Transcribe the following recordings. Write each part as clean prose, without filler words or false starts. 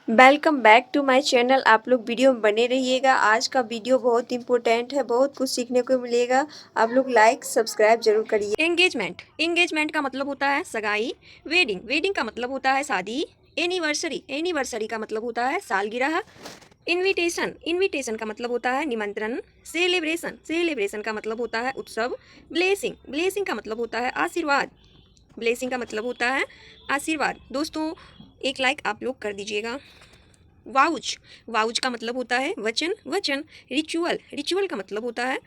Welcome back to my channel. आप लोग video में बने रहिएगा। आज का वीडियो बहुत इंपॉर्टेंट है, बहुत कुछ सीखने को मिलेगा। आप लोग लाइक सब्सक्राइब जरूर करिए। एंगेजमेंट का मतलब होता है सगाई। वेडिंग का मतलब होता है शादी। एनिवर्सरी का मतलब होता है सालगिरह। इनविटेशन का मतलब होता है निमंत्रण। सेलिब्रेशन का मतलब होता है उत्सव। ब्लेसिंग का मतलब होता है आशीर्वाद। दोस्तों, एक लाइक आप लोग कर दीजिएगा। वाउच का मतलब होता है वचन। रिचुअल का मतलब होता है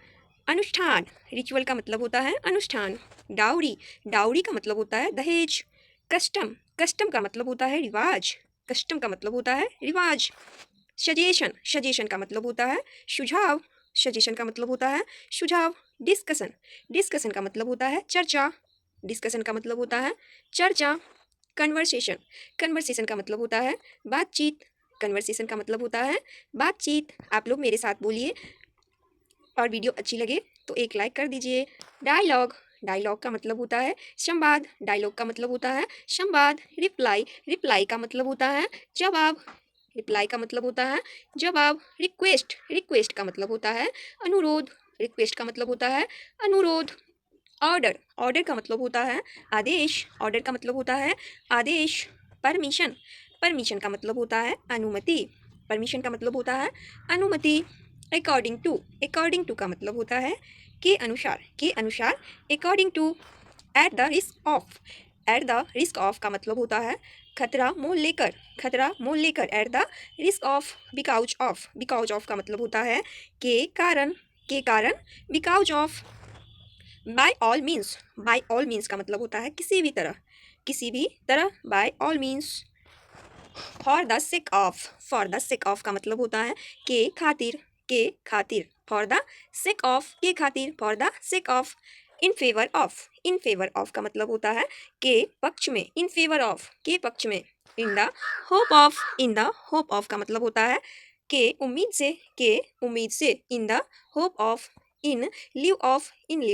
अनुष्ठान। डाउरी का मतलब होता है दहेज। कस्टम का मतलब होता है रिवाज। सजेशन का मतलब होता है सुझाव। डिस्कशन का मतलब होता है चर्चा। कन्वर्सेशन का मतलब होता है बातचीत। आप लोग मेरे साथ बोलिए और वीडियो अच्छी लगे तो एक लाइक कर दीजिए। डायलॉग का मतलब होता है संवाद। रिप्लाई का मतलब होता है जवाब। रिक्वेस्ट का मतलब होता है अनुरोध। ऑर्डर का मतलब होता है आदेश। परमिशन का मतलब होता है अनुमति। अकॉर्डिंग टू का मतलब होता है के अनुसार। According to. At the risk of का मतलब होता है खतरा मोल लेकर। At the risk of. Because of का मतलब होता है के कारण। Because of. By all means का मतलब होता है किसी भी तरह। By all means. For the sake of का मतलब होता है के खातिर। For the sake of for the sake of. In favour of का मतलब होता है के पक्ष में। के पक्ष में। इन द होप ऑफ का मतलब होता है के उम्मीद से। In the hope of. In live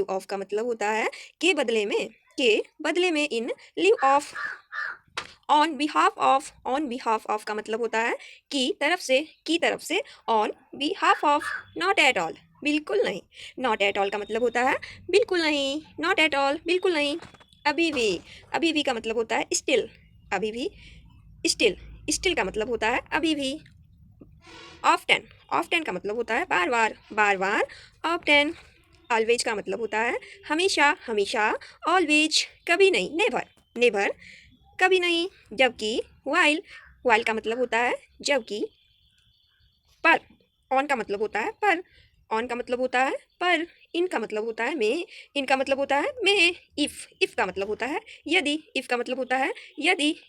of का मतलब होता है के बदले में। In live of. On behalf का मतलब होता है की तरफ से। On behalf of. Not at all बिल्कुल नहीं। नॉट एट ऑल का मतलब होता है बिल्कुल नहीं। नॉट एट ऑल बिल्कुल नहीं। अभी भी का मतलब होता है स्टिल। अभी भी स्टिल का मतलब होता है अभी भी। ऑफ्टन का मतलब होता है बार बार। ऑफ्टन। ऑलवेज का मतलब होता है हमेशा। ऑलवेज कभी नहीं। नेवर कभी नहीं। जबकि वाइल का मतलब होता है जबकि। पर ऑन का मतलब होता है पर। इन का मतलब होता है में। इफ का मतलब होता है यदि।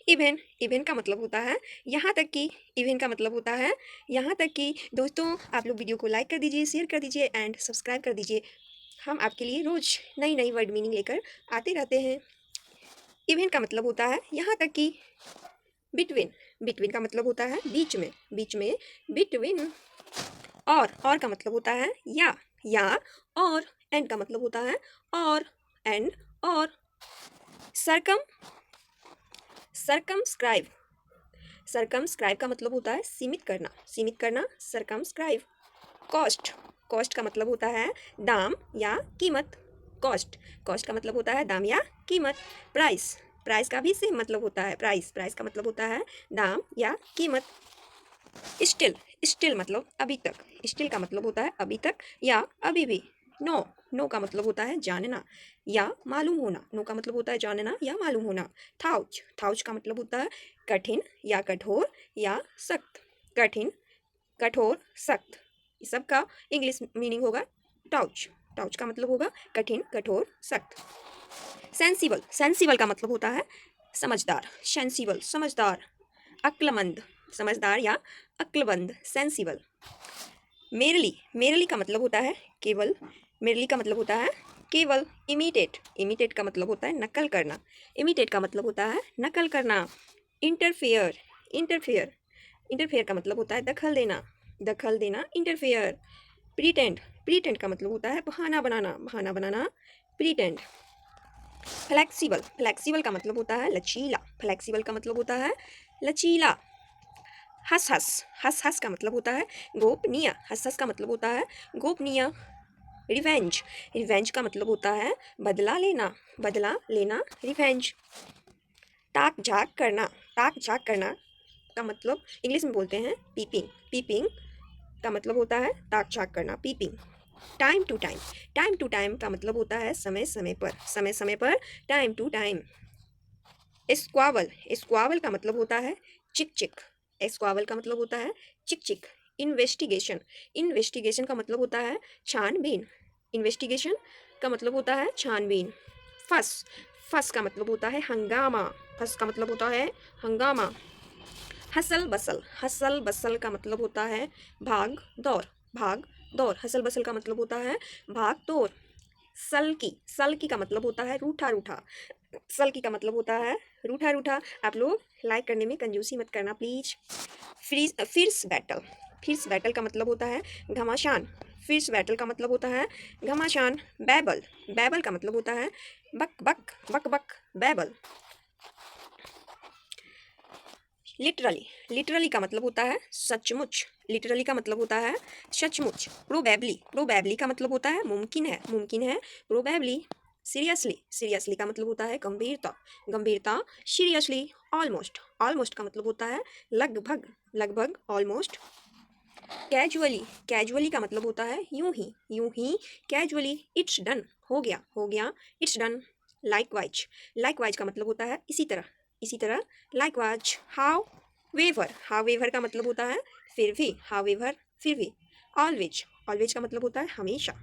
इवेन का मतलब होता है यहाँ तक कि दोस्तों, आप लोग वीडियो को लाइक कर दीजिए, शेयर कर दीजिए एंड सब्सक्राइब कर दीजिए। हम आपके लिए रोज नई वर्ड मीनिंग लेकर आते रहते हैं। इवेन का मतलब होता है यहाँ तक कि। बिटवीन का मतलब होता है बीच में। बिटवीन। और का मतलब होता है या और। एंड का मतलब होता है और एंड और। सरकम सरकमस्क्राइब का मतलब होता है सीमित करना। सरकमस्क्राइब। कॉस्ट का मतलब होता है दाम या कीमत। कॉस्ट का मतलब होता है दाम या कीमत। प्राइस का भी सेम मतलब होता है। प्राइस का मतलब होता है दाम या कीमत। स्टिल मतलब अभी तक। स्टिल का मतलब होता है अभी तक या अभी भी। नो का मतलब होता है जानना या मालूम होना। नो का मतलब होता है जानना या मालूम होना। थाउच का मतलब होता है कठिन या कठोर या सख्त। कठोर सख्त, इस सब का इंग्लिश मीनिंग होगा टाउच का मतलब होगा कठिन कठोर सख्त। सेंसिबल का मतलब होता है समझदार। अक्लमंद या अक्लमंद। सेंसिबल। मेरली का मतलब होता है केवल। इमिटेट का मतलब होता है नकल करना। इंटरफेयर का मतलब होता है दखल देना। इंटरफेयर। प्रीटेंड का मतलब होता है बहाना बनाना। प्रीटेंड। फ्लेक्सिबल का मतलब होता है लचीला। हस हस, हस हस का मतलब होता है गोपनीय, हस हस का मतलब होता है गोपनीय। रिवेंज, रिवेंज का मतलब होता है बदला लेना, बदला लेना, रिवेंज। ताक झाक करना, ताक झाक करना का मतलब इंग्लिश में बोलते हैं पीपिंग, पीपिंग का मतलब होता है ताक झाक करना, peeping. Time to time, time to time का मतलब होता है समय समय पर, समय समय पर, टाइम टू टाइम। स्क्वावल, स्क्वावल का मतलब होता है चिक चिक, स्क्वावल का मतलब होता है चिक चिक। इन्वेस्टिगेशन, इन्वेस्टिगेशन का मतलब होता है छानबीन, इन्वेस्टिगेशन का मतलब होता है छानबीन। फस, फस का मतलब होता है हंगामा, फस का मतलब होता है हंगामा। हसल बसल, हसल बसल का मतलब होता है भाग दौड़, भाग दौड़, हसल बसल का मतलब होता है भाग दौड़। सल्की, सल्की का मतलब होता है रूठा रूठा, सल्की का मतलब होता है रूठा रूठा। आप लोग लाइक करने में कंजूसी मत करना प्लीज। फ्रीज, फिर्स बैटल, फिर्स बैटल का मतलब होता है घमासान, फिर्स बैटल का मतलब होता है घमासान। बैबल, बैबल का मतलब होता है बक बक, बक बक, बैबल। लिटरली, लिटरली का मतलब होता है सचमुच, लिटरली का मतलब होता है सचमुच। प्रोबेबली, प्रोबेबली का मतलब होता है मुमकिन है, मुमकिन है, प्रोबेबली। सीरियसली, सीरियसली का मतलब होता है गंभीरता, गंभीरता, सीरियसली। ऑलमोस्ट, ऑलमोस्ट का मतलब होता है लगभग, लगभग, ऑलमोस्ट। कैजुअली, कैजुअली का मतलब होता है यूं ही, यूं ही, कैजुअली। इट्स डन, हो गया, हो गया, इट्स डन। लाइकवाइज, लाइकवाइज का मतलब होता है इसी तरह, इसी तरह, likewise. However, however का मतलब होता है फिर भी, हाउ वेवर, फिर भी। ऑलवेज, ऑलवेज का मतलब होता है हमेशा,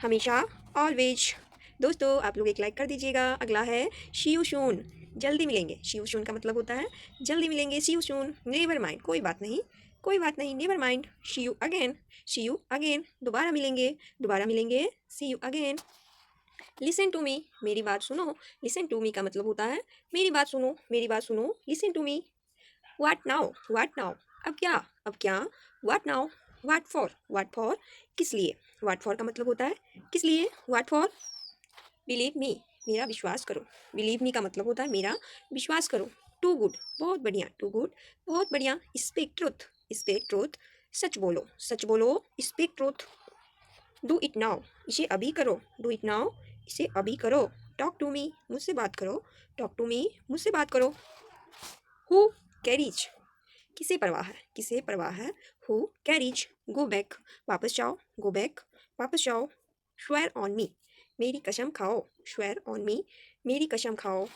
हमेशा, ऑलवेज। दोस्तों आप लोग एक लाइक कर दीजिएगा। अगला है शी यू सून, जल्दी मिलेंगे, शी यू सून का मतलब होता है जल्दी मिलेंगे, see you soon. Never mind, कोई बात नहीं, कोई बात नहीं, never mind. See you again, see you again, दोबारा मिलेंगे, दोबारा मिलेंगे, see you again. Listen to me, मेरी बात सुनो, लिसन टू मी का मतलब होता है मेरी बात सुनो, मेरी बात सुनो, listen to me. What now, what now, अब क्या, अब क्या। What now, what for, what for, किस लिए। व्हाट फॉर का मतलब होता है किस लिए, व्हाट फॉर। बिलीव मी, मेरा विश्वास करो, बिलीव मी का मतलब होता है मेरा विश्वास करो। टू गुड, बहुत बढ़िया, टू गुड, बहुत बढ़िया। स्पीक ट्रुथ, स्पीक ट्रुथ, सच बोलो, सच बोलो, speak truth. Do it now, इसे अभी करो, डू इट नाउ, इसे अभी करो। टॉक टू मी, मुझसे बात करो, टॉक टू मी, मुझसे बात करो। हु कैरीज, किसे परवाह है, किसे परवाह है। Who carries. गो बैक, वापस जाओ, गो बैक, वापस जाओ। स्वेयर ऑन मी, मेरी कसम खाओ, स्वेयर ऑन मी, मेरी कसम खाओ।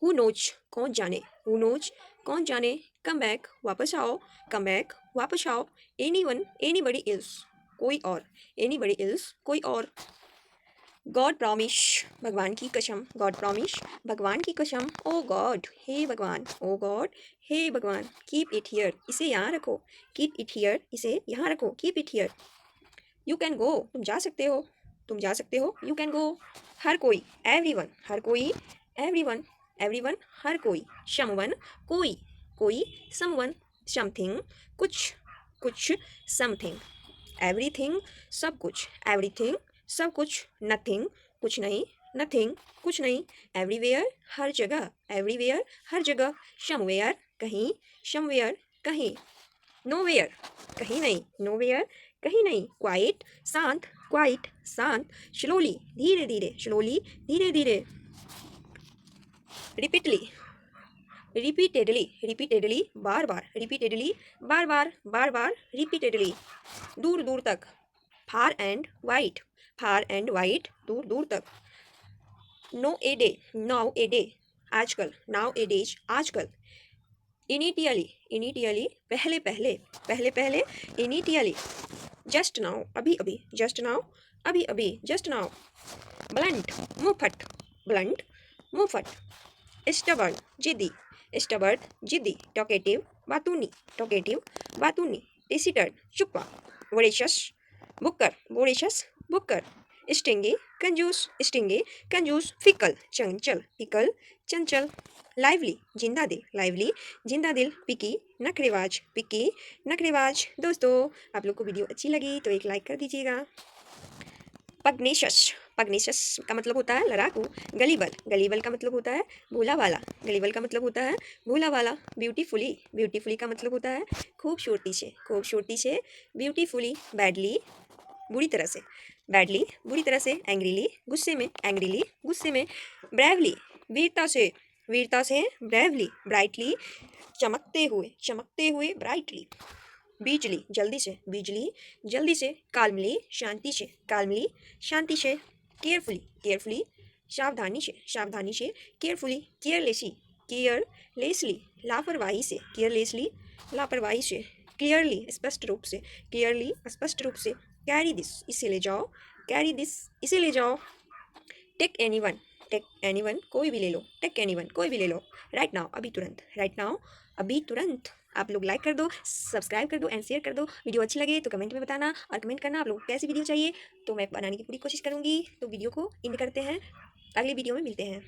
हु नोज, कौन जाने, हु नोज, कौन जाने। कम बैक, वापस आओ, कम बैक, वापस आओ। एनी वन, एनी बडी इल्स, कोई और, एनी बडी इल्स, कोई और। गॉड प्रॉमिश, भगवान की कसम, गॉड प्रॉमिश, भगवान की कसम। ओ गॉड, हे भगवान, ओ गॉड, हे भगवान। कीप इट हियर, इसे यहाँ रखो, कीप इट हियर, इसे यहाँ रखो, keep it here. You can go, तुम जा सकते हो, तुम जा सकते हो, यू कैन गो। हर कोई, एवरीवन, हर कोई, एवरीवन, एवरीवन, हर कोई। समवन, कोई, कोई, समवन, समथिंग, कुछ, कुछ, समथिंग। एवरीथिंग, सब कुछ, एवरीथिंग, सब कुछ। नथिंग, कुछ नहीं, नथिंग, कुछ नहीं। एवरीवेयर, हर जगह, एवरीवेयर, हर जगह। समवेयर, कहीं, समवेयर, कहीं। नोवेयर, कहीं नहीं, नोवेयर, कहीं नहीं। क्वाइट, शांत, क्वाइट, शांत। स्लोली, धीरे धीरे, स्लोली, धीरे धीरे। रिपीटली, रिपीटेडली, रिपीटेडली, बार बार, रिपीटेडली, बार बार, बार बार, रिपीटेडली। दूर दूर तक। Far and wide, far and wide, दूर दूर तक। Nowadays, nowadays, आजकल, नाउ ए डेज, आजकल। इनिटियली, इनिटियली, पहले पहले, पहले पहले, इनिटियली। जस्ट नाउ, अभी अभी, जस्ट नाउ, अभी अभी, जस्ट नाउ। ब्लंट, मुंहफट, ब्लंट, मुंहफट। स्टबर्न, जिद्दी, स्टबर्न, जिद्दी। टॉकेटिव, बातूनी, टॉकेटिव, बातूनी। टेसिटर्न, चुप्पा। वोरेशस, बुक्कर, वोरेशस, बुक्कर। स्टिंगी, कंजूस, स्टिंगी, कंजूस। फिकल, चंचल, फिकल, चंचल। लाइवली, जिंदा दिल, लाइवली, जिंदा दिल। पिकी, नखरेबाज, पिकी, नखरेबाज। दोस्तों आप लोग को वीडियो अच्छी लगी तो एक लाइक कर दीजिएगा। पगनेशस, पगनेशियस का मतलब होता है लड़ाकू। गलीबल, गलीबल का मतलब होता है भोला वाला। गलीबल का मतलब होता है भोला वाला। ब्यूटीफुली, ब्यूटीफुली का मतलब होता है खूबसूरती से, खूबसूरती से। ब्यूटीफुली, बैडली, बुरी तरह से। बैडली, बुरी तरह से। एंग्रीली, गुस्से में। एंग्रीली, गुस्से में। ब्रेवली, वीरता से, वीरता से। ब्रेवली, ब्राइटली, चमकते हुए, चमकते हुए। ब्राइटली, बिजली, जल्दी से। बिजली, जल्दी से। काल्मली, शांति से। काल्मली, शांति से। केयरफुली, केयरफुली, सावधानी से, सावधानी से। केयरफुली, केयरलेसली, केयरलेसली, लापरवाही से। केयरलेसली, लापरवाही से। क्लियरली, स्पष्ट रूप से। क्लियरली, स्पष्ट रूप से। कैरी दिस, इसे ले जाओ। कैरी दिस, इसे ले जाओ। टेक एनीवन, टेक एनीवन, कोई भी ले लो। टेक एनीवन, कोई भी ले लो। राइट नाउ, अभी तुरंत। राइट नाउ, अभी तुरंत। आप लोग लाइक कर दो, सब्सक्राइब कर दो एंड शेयर कर दो। वीडियो अच्छी लगे तो कमेंट में बताना, और कमेंट करना आप लोग को कैसी वीडियो चाहिए, तो मैं बनाने की पूरी कोशिश करूँगी। तो वीडियो को एंड करते हैं, अगली वीडियो में मिलते हैं।